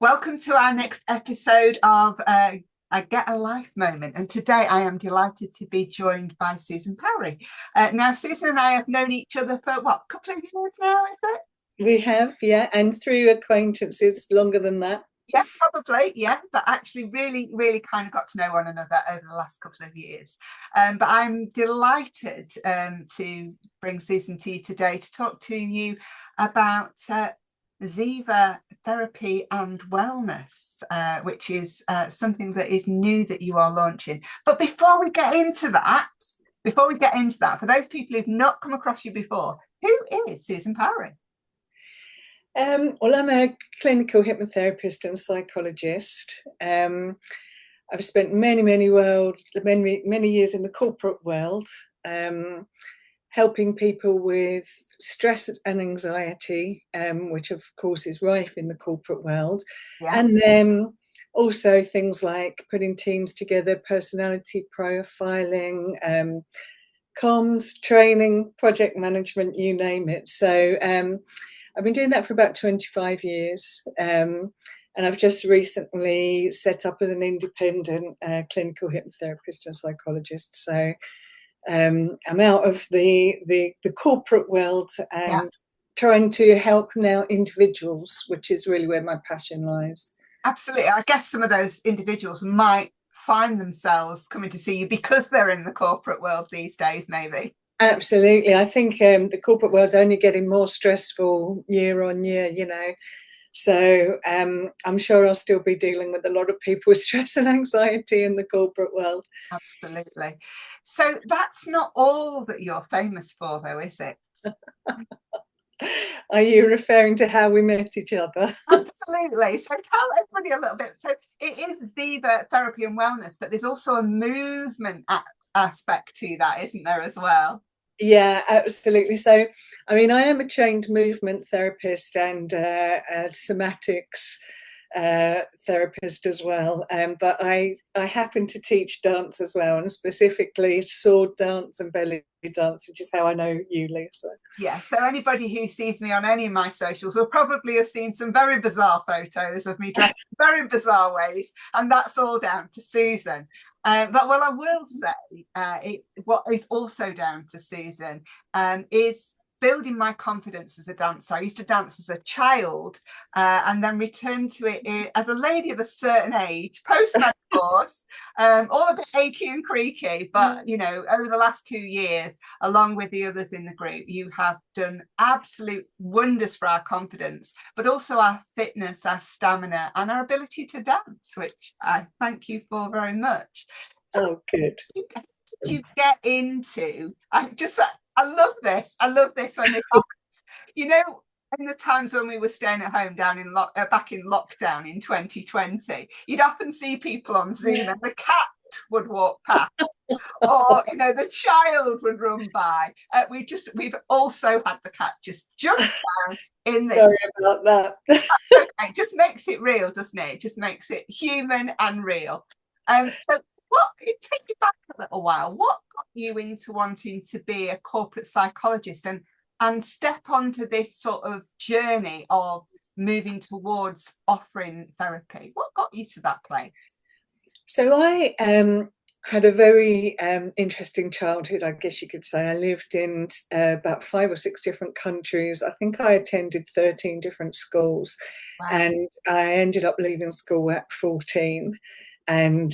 Welcome to our next episode of a Get a Life moment. And today I am delighted to be joined by Susan Peowrie. Now, Susan and I have known each other for what, a couple of years now, is it? We have, yeah, and through acquaintances longer than that. Yeah, probably, yeah, but actually really kind of got to know one another over the last couple of years. But I'm delighted to bring Susan to you today to talk to you about Ziva therapy and wellness, which is something that is new that you are launching. But before we get into that, for those people who've not come across you before, who is Susan Peowrie? Well, I'm a clinical hypnotherapist and psychologist. I've spent many years in the corporate world, helping people with stress and anxiety, which of course is rife in the corporate world. Yeah. And then also things like putting teams together, personality profiling, comms, training, project management, you name it. So I've been doing that for about 25 years. And I've just recently set up as an independent clinical hypnotherapist and psychologist. So I'm out of the corporate world and trying to help now individuals, which is really where my passion lies. Absolutely. I guess some of those individuals might find themselves coming to see you because they're in the corporate world these days, maybe. Absolutely. I think the corporate world's only getting more stressful year on year, So I'm sure I'll still be dealing with a lot of people with stress and anxiety in the corporate world. Absolutely. So that's not all that you're famous for, though, is it? Are you referring to how we met each other? Absolutely. So tell everybody a little bit. So it is Ziva therapy and wellness, but there's also a movement aspect to that, isn't there, as well? Yeah, absolutely. So, I mean, I am a trained movement therapist and somatics therapist as well. But I happen to teach dance as well, and specifically sword dance and belly dance, which is how I know you, Lisa. Yeah, so anybody who sees me on any of my socials will probably have seen some very bizarre photos of me dressed in very bizarre ways, and that's all down to Susan. But what I will say, what is also down to Susan is building my confidence as a dancer. I used to dance as a child and then returned to it as a lady of a certain age, post-menopause, all a bit achy and creaky. But, over the last 2 years, along with the others in the group, you have done absolute wonders for our confidence, but also our fitness, our stamina, and our ability to dance, which I thank you for very much. Oh, good. You get into, I love this when they in the times when we were staying at home back in lockdown in 2020, you'd often see people on Zoom and the cat would walk past or the child would run by. We've also had the cat just jump down in this. Sorry about that. Okay, it just makes it real, doesn't it? It just makes it human and real. So take you back a little while. What got you into wanting to be a corporate psychologist and step onto this sort of journey of moving towards offering therapy? What got you to that place? So I had a very interesting childhood, I guess you could say. I lived in about 5 or 6 different countries. I think I attended 13 different schools. Wow. And I ended up leaving school at 14 and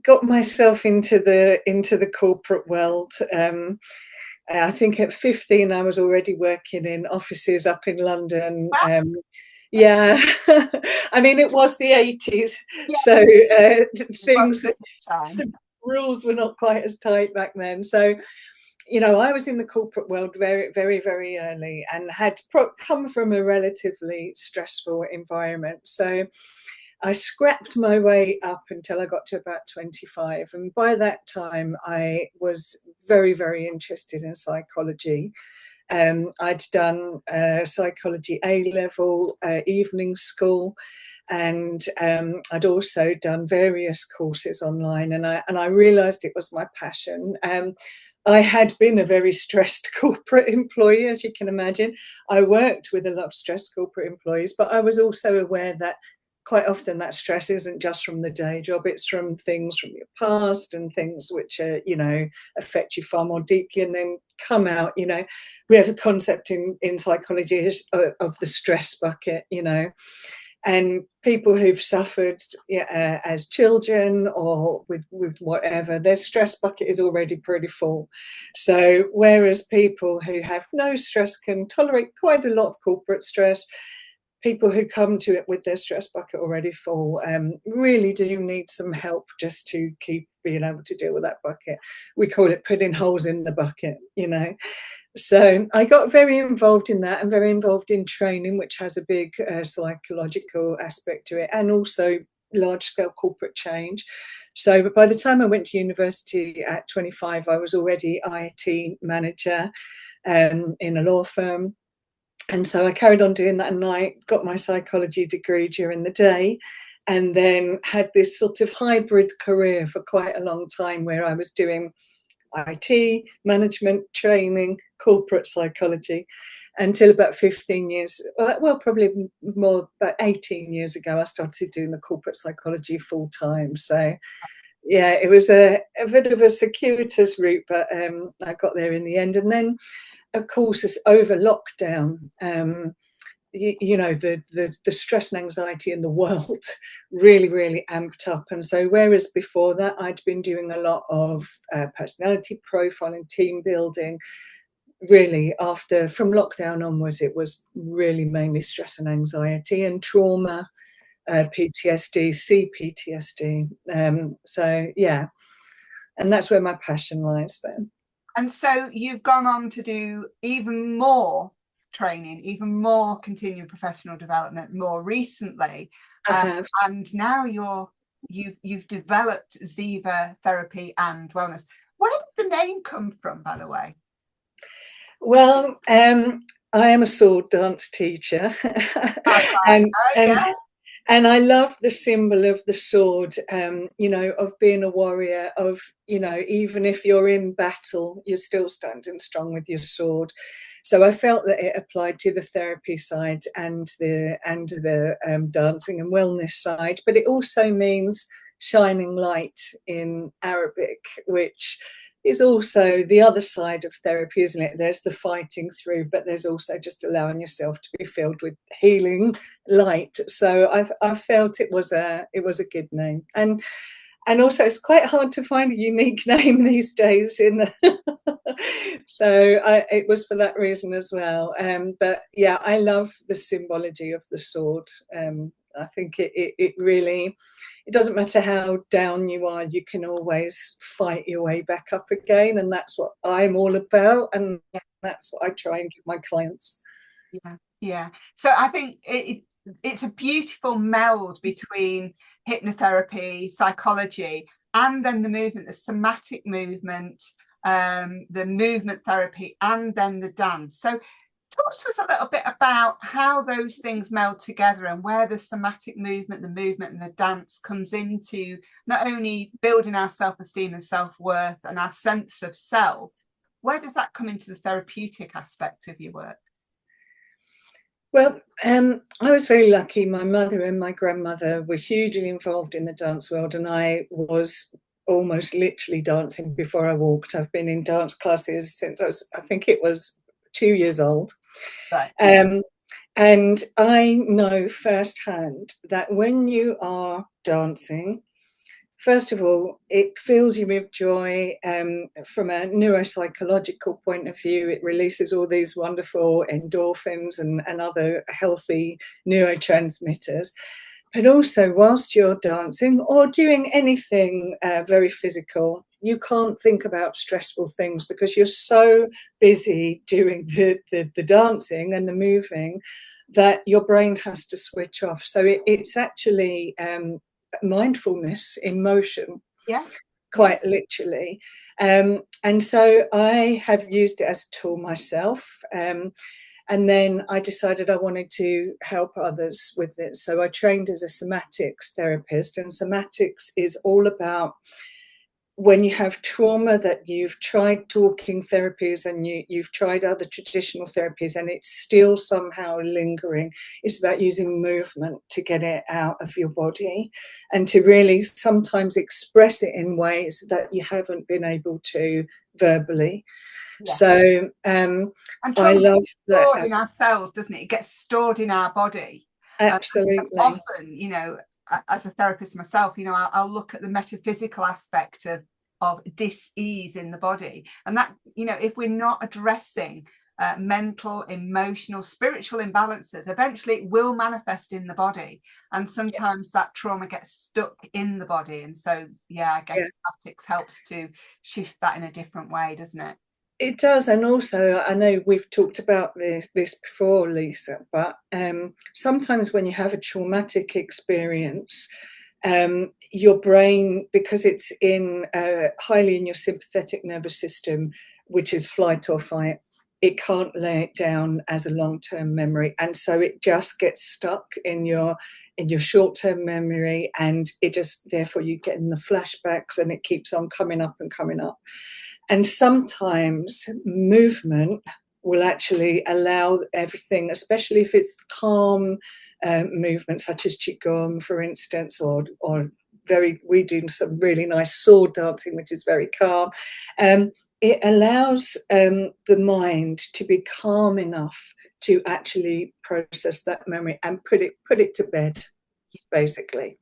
got myself into the corporate world. I think at 15 I was already working in offices up in London. Yeah, I mean, it was the 80s, so things, rules were not quite as tight back then. So, I was in the corporate world very early and had come from a relatively stressful environment. So I scrapped my way up until I got to about 25. And by that time, I was very interested in psychology. I'd done psychology A-level, evening school, and I'd also done various courses online. And I realised it was my passion. I had been a very stressed corporate employee, as you can imagine. I worked with a lot of stressed corporate employees, but I was also aware that quite often that stress isn't just from the day job, it's from things from your past and things which are, affect you far more deeply and then come out. We have a concept in psychology of the stress bucket, and people who've suffered as children or with whatever, their stress bucket is already pretty full. So whereas people who have no stress can tolerate quite a lot of corporate stress, people who come to it with their stress bucket already full really do need some help just to keep being able to deal with that bucket. We call it putting holes in the bucket. So I got very involved in that and very involved in training, which has a big psychological aspect to it, and also large-scale corporate change. So by the time I went to university at 25, I was already IT manager in a law firm. And so I carried on doing that at night, got my psychology degree during the day, and then had this sort of hybrid career for quite a long time where I was doing IT, management, training, corporate psychology, until about 15 years, well, probably more, about 18 years ago, I started doing the corporate psychology full time. So, yeah, it was a bit of a circuitous route, but I got there in the end. And then, of course, it's over lockdown. The stress and anxiety in the world really amped up. And so whereas before that I'd been doing a lot of personality profiling, team building, really from lockdown onwards it was really mainly stress and anxiety and trauma, PTSD, CPTSD. So yeah, and that's where my passion lies then. And so you've gone on to do even more training, even more continuing professional development more recently, and now you've developed Ziva therapy and wellness. Where did the name come from, by the way? Well, I am a sword dance teacher, and I love the symbol of the sword, of being a warrior, of, even if you're in battle, you're still standing strong with your sword. So I felt that it applied to the therapy side and the dancing and wellness side, but it also means shining light in Arabic, which is also the other side of therapy, isn't it? There's the fighting through, but there's also just allowing yourself to be filled with healing light. So I felt it was a good name, and also it's quite hard to find a unique name these days. So it was for that reason as well. But yeah, I love the symbology of the sword. I think it really, it doesn't matter how down you are, you can always fight your way back up again. And that's what I'm all about. And that's what I try and give my clients. Yeah. So I think it's a beautiful meld between hypnotherapy, psychology, and then the movement, the somatic movement, the movement therapy, and then the dance. So talk to us a little bit about how those things meld together and where the somatic movement, and the dance comes into not only building our self-esteem and self-worth and our sense of self. Where does that come into the therapeutic aspect of your work? Well, I was very lucky. My mother and my grandmother were hugely involved in the dance world, and I was almost literally dancing before I walked. I've been in dance classes since I think it was 2 years old. Right. And I know firsthand that when you are dancing, first of all, it fills you with joy. From a neuropsychological point of view, it releases all these wonderful endorphins and other healthy neurotransmitters. But also, whilst you're dancing or doing anything very physical, you can't think about stressful things because you're so busy doing the dancing and the moving that your brain has to switch off. So it's actually mindfulness in motion, quite literally. And so I have used it as a tool myself. And then I decided I wanted to help others with it. So I trained as a somatics therapist, and somatics is all about when you have trauma that you've tried talking therapies and you've tried other traditional therapies and it's still somehow lingering, it's about using movement to get it out of your body and to really sometimes express it in ways that you haven't been able to verbally. Yeah. So and I trauma love gets that. stored in our cells, doesn't it? It gets stored in our body. Absolutely. Often, as a therapist myself, I'll look at the metaphysical aspect of dis-ease in the body, and that, if we're not addressing mental, emotional, spiritual imbalances, eventually it will manifest in the body, and sometimes that trauma gets stuck in the body. And so I guess somatics helps to shift that in a different way, doesn't it? It does. And also, I know we've talked about this before, Lisa, but sometimes when you have a traumatic experience, your brain, because it's highly in your sympathetic nervous system, which is flight or fight, it can't lay it down as a long-term memory, and so it just gets stuck in your short-term memory, and it just, therefore you get in the flashbacks, and it keeps on coming up and coming up. And sometimes movement will actually allow everything, especially if it's calm movement, such as qigong, for instance, or we do some really nice sword dancing, which is very calm. It allows the mind to be calm enough to actually process that memory and put it to bed, basically.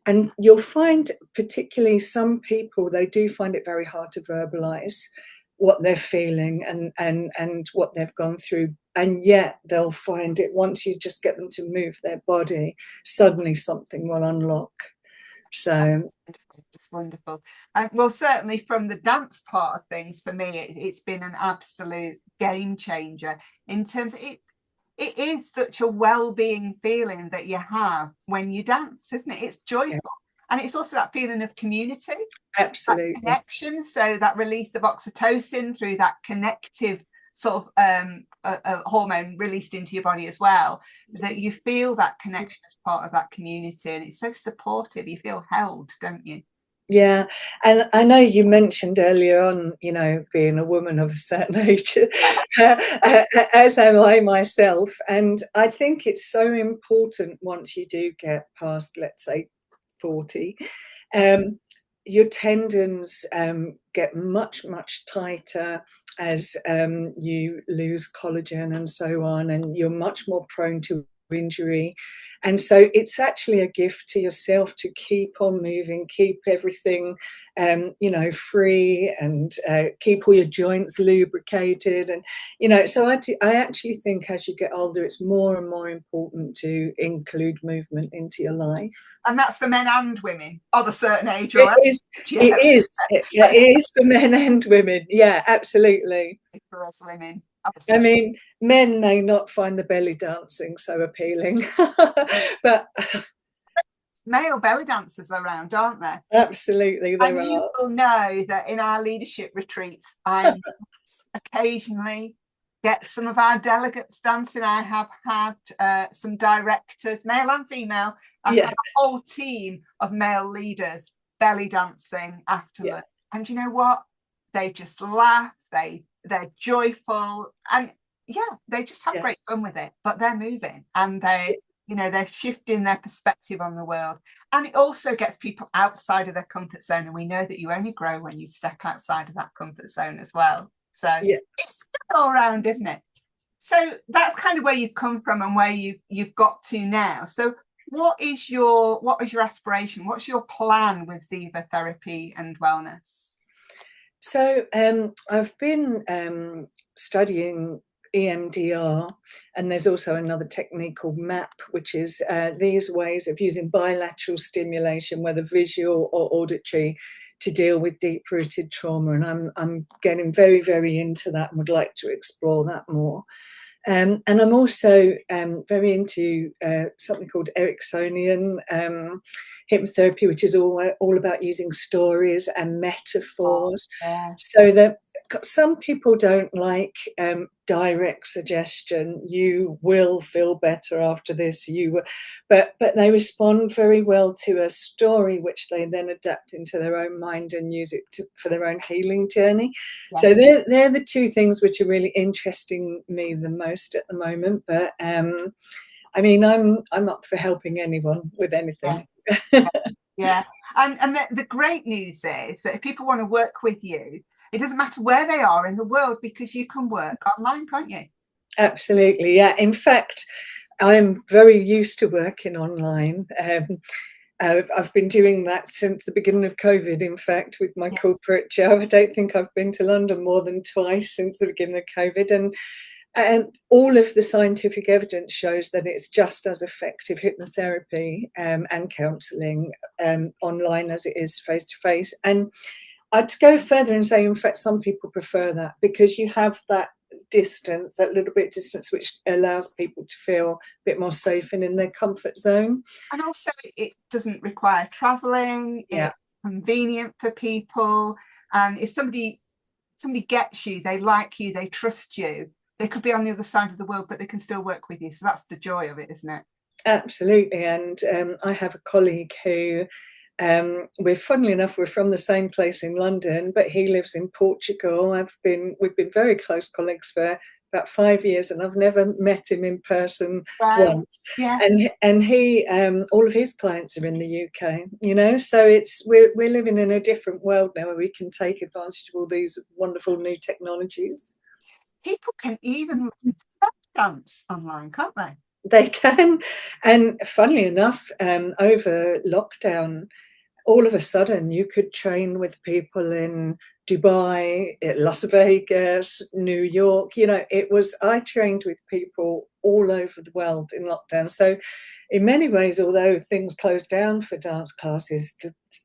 And you'll find, particularly some people, they do find it very hard to verbalize what they're feeling and what they've gone through, and yet they'll find it, once you just get them to move their body, suddenly something will unlock. So it's wonderful. Well, certainly from the dance part of things, for me, it's been an absolute game changer in terms of it. It is such a well-being feeling that you have when you dance, isn't it? It's joyful. And it's also that feeling of community. Absolutely. That connection. So that release of oxytocin through that connective sort of hormone released into your body as well, that you feel that connection as part of that community. And it's so supportive. You feel held, don't you? Yeah, and I know you mentioned earlier on, being a woman of a certain age, as am I myself. And I think it's so important, once you do get past, let's say, 40, your tendons get much, much tighter as you lose collagen and so on, and you're much more prone to injury. And so it's actually a gift to yourself to keep on moving, keep everything free, and keep all your joints lubricated. And so I actually think as you get older, it's more and more important to include movement into your life. And that's for men and women of a certain age, or it is for men and women. Yeah, absolutely. For us women. I mean, men may not find the belly dancing so appealing, but male belly dancers are around, aren't there? Absolutely, there are. You will know that in our leadership retreats, I occasionally get some of our delegates dancing. I have had some directors, male and female. I've had a whole team of male leaders belly dancing after lunch. And you know what? They just laugh. They're joyful, and they just have great fun with it. But they're moving, and they're shifting their perspective on the world. And it also gets people outside of their comfort zone. And we know that you only grow when you step outside of that comfort zone as well. So it's all around, isn't it? So that's kind of where you've come from and where you've got to now. So what is your aspiration? What's your plan with Ziva therapy and wellness? So I've been studying EMDR, and there's also another technique called MAP, which is these ways of using bilateral stimulation, whether visual or auditory, to deal with deep-rooted trauma. And I'm getting very, very into that and would like to explore that more. And I'm also very into something called Ericksonian hypnotherapy, which is all about using stories and metaphors, so that some people don't like direct suggestion. You will feel better after this. But they respond very well to a story, which they then adapt into their own mind and use it for their own healing journey. Yeah. So they're the two things which are really interesting me the most at the moment. But I mean, I'm up for helping anyone with anything. Yeah. Yeah. And the great news is that if people want to work with you, it doesn't matter where they are in the world, because you can work online, can't you? Absolutely, yeah. In fact, I'm very used to working online. I've been doing that since the beginning of COVID, in fact, with my corporate job. I don't think I've been to London more than twice since the beginning of COVID. And all of the scientific evidence shows that it's just as effective, hypnotherapy and counselling online, as it is face-to-face. And I'd go further and say, in fact, some people prefer that, because you have that distance, that little bit of distance, which allows people to feel a bit more safe and in their comfort zone. And also, it doesn't require travelling. Yeah. It's convenient for people. And if somebody gets you, they like you, they trust you, they could be on the other side of the world, but they can still work with you. So that's the joy of it, isn't it? Absolutely. And I have a colleague who, funnily enough, we're from the same place in London, but he lives in Portugal. We've been very close colleagues for about 5 years, and I've never met him in person once. Yeah. And he, all of his clients are in the UK, you know, so we're living in a different world now, where we can take advantage of all these wonderful new technologies. People can even listen to dance online, can't they? They can. And funnily enough, over lockdown, all of a sudden you could train with people in Dubai, Las Vegas, New York. You know, I trained with people all over the world in lockdown. So in many ways, although things closed down for dance classes,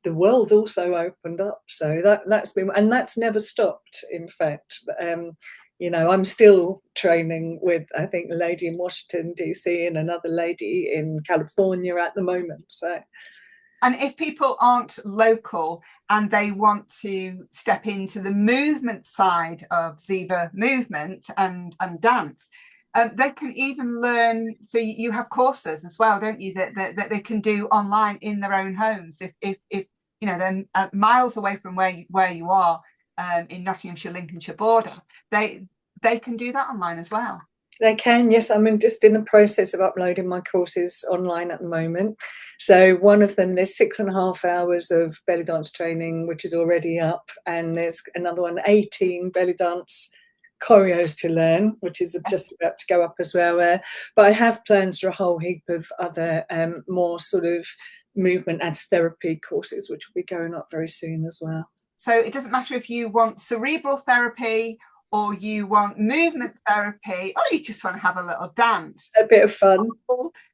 the world also opened up. So that's never stopped, in fact. You know, I'm still training with, I think, a lady in Washington, DC, and another lady in California at the moment. So, and if people aren't local and they want to step into the movement side of Ziva movement and dance, they can even learn. So you have courses as well, don't you, that they can do online in their own homes. If you know, they're miles away from where you are. In Nottinghamshire, Lincolnshire border, they can do that online as well. They can, yes. I'm just in the process of uploading my courses online at the moment. So one of them, there's 6.5 hours of belly dance training, which is already up, and there's another one, 18 belly dance choreos to learn, which is just about to go up as well. But I have plans for a whole heap of other more sort of movement and therapy courses, which will be going up very soon as well. So it doesn't matter if you want cerebral therapy, or you want movement therapy, or you just want to have a little dance. A bit of fun.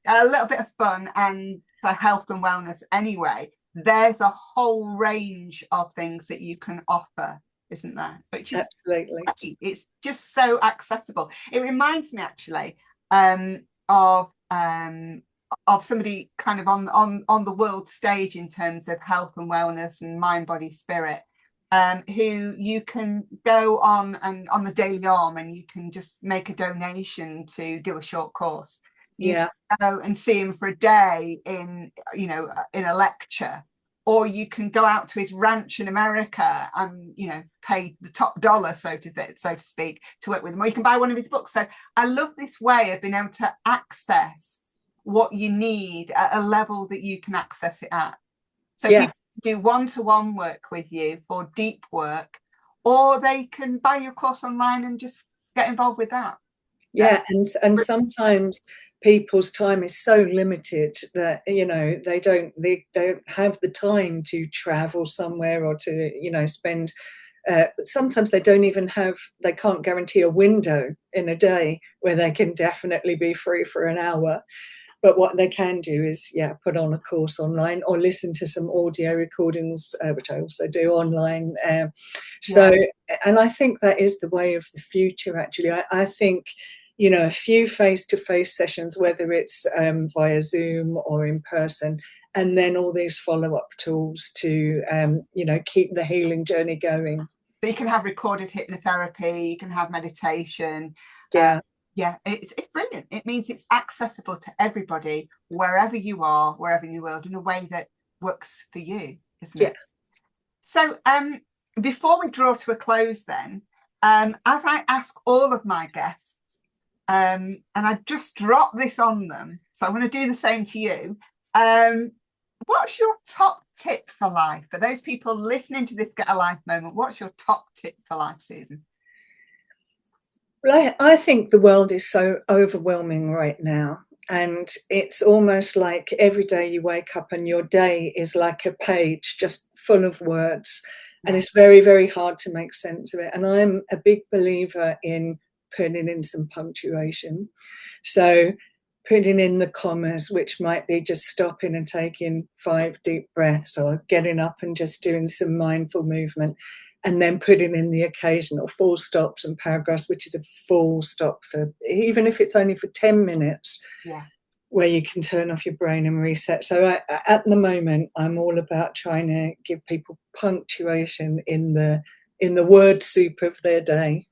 A little bit of fun, and for health and wellness anyway. There's a whole range of things that you can offer, isn't there? Which is absolutely great. It's just so accessible. It reminds me actually of somebody kind of on the world stage in terms of health and wellness and mind, body, spirit. Who you can go on the Daily Arm, and you can just make a donation to do a short course. You go and see him for a day in a lecture, or you can go out to his ranch in America and pay the top dollar, so to speak, to work with him, or you can buy one of his books. So I love this way of being able to access what you need at a level that you can access it at. So people do one-to-one work with you for deep work, or they can buy your course online and just get involved with that. And sometimes people's time is so limited that they don't have the time to travel somewhere, or to spend sometimes they can't guarantee a window in a day where they can definitely be free for an hour. But what they can do is, put on a course online, or listen to some audio recordings, which I also do online. And I think that is the way of the future, actually. I think, a few face-to-face sessions, whether it's via Zoom or in person, and then all these follow-up tools to, keep the healing journey going. So you can have recorded hypnotherapy, you can have meditation. Yeah. Yeah, it's brilliant. It means it's accessible to everybody, wherever you are, wherever in the world, in a way that works for you, isn't Yeah. it? So before we draw to a close then, as I ask all of my guests, and I just drop this on them, so I'm going to do the same to you. What's your top tip for life? For those people listening to this Get a Life moment, what's your top tip for life, Susan? Well, I think the world is so overwhelming right now. And it's almost like every day you wake up and your day is like a page just full of words. And Yeah. it's very, very hard to make sense of it. And I'm a big believer in putting in some punctuation. So putting in the commas, which might be just stopping and taking 5 deep breaths, or getting up and just doing some mindful movement, and then putting in the occasional full stops and paragraphs, which is a full stop for, even if it's only for 10 minutes, Yeah. where you can turn off your brain and reset. So at the moment, I'm all about trying to give people punctuation in the word soup of their day.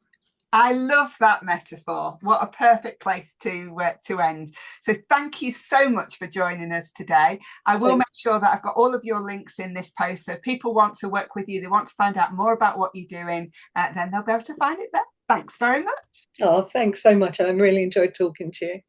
I love that metaphor. What a perfect place to end. So thank you so much for joining us today. I will make sure that I've got all of your links in this post. So if people want to work with you, they want to find out more about what you're doing, then they'll be able to find it there. Thanks very much. Oh, thanks so much. I really enjoyed talking to you.